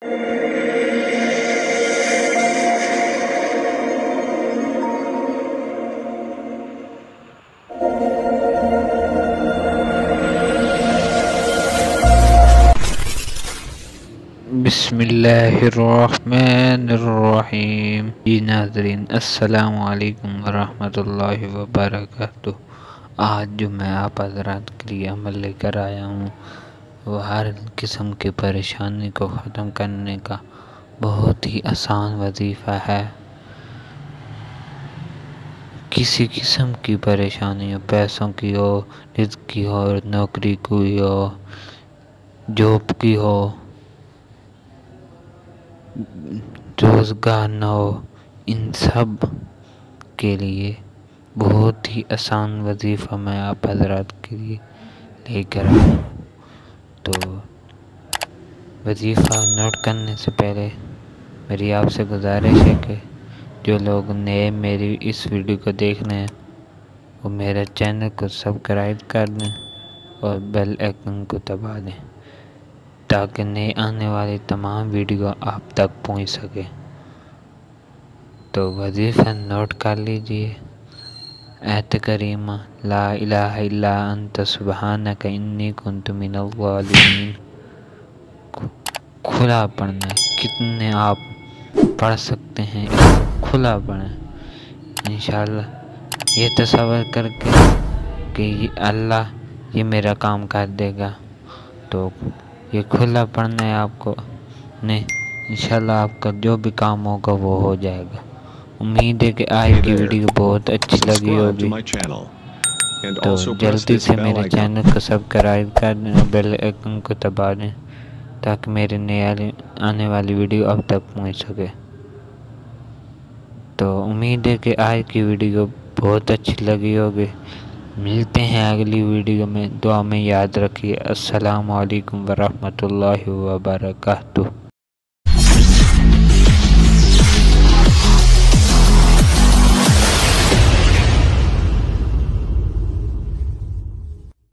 बिस्मिल्लाहिर्रहमानिर्रहीम। जी नाज़रीन, अस्सलामु अलैकुम वरहमतुल्लाहि वबरकातुह। आज जो मैं आप हज़रात के लिए अमल लेकर आया हूँ वो हर किस्म की परेशानी को ख़त्म करने का बहुत ही आसान वजीफ़ा है। किसी किस्म की परेशानी हो, पैसों की हो, रिज़्क़ की हो, नौकरी की हो, जॉब की हो, रोज़गार न हो, इन सब के लिए बहुत ही आसान वजीफ़ा मैं आप हज़रात के लिए लेकर आया हूँ। तो वजीफ़ा नोट करने से पहले मेरी आपसे गुजारिश है कि जो लोग नए मेरी इस वीडियो को देख रहे हैं वो मेरे चैनल को सब्सक्राइब कर दें और बेल आइकन को दबा दें ताकि नए आने वाली तमाम वीडियो आप तक पहुंच सके। तो वजीफ़ा नोट कर लीजिए। ऐत करीमा ला इलाहा इल्ला अंत सुब्हानक इन्नी कुन्तु मिनज़ ज़ालिमीन। खुला पढ़ना है, कितने आप पढ़ सकते हैं खुला पढ़ें। इंशाअल्लाह ये तसव्वुर करके कि अल्लाह ये मेरा काम कर देगा, तो ये खुला पढ़ना है आपको ने। इंशाअल्लाह आपका जो भी काम होगा वो हो जाएगा। उम्मीद है कि आज की वीडियो बहुत अच्छी लगी होगी, तो जल्दी से मेरे चैनल को सब्सक्राइब कर दें और बेल आइकन को दबा दें ताकि मेरे नए आने वाली वीडियो अब तक पहुंच सके। तो उम्मीद है कि आज की वीडियो बहुत अच्छी लगी होगी। मिलते हैं अगली वीडियो में। दुआ में याद रखिए। अस्सलामु अलैकुम वरहमतुल्लाहि वबरकातुह।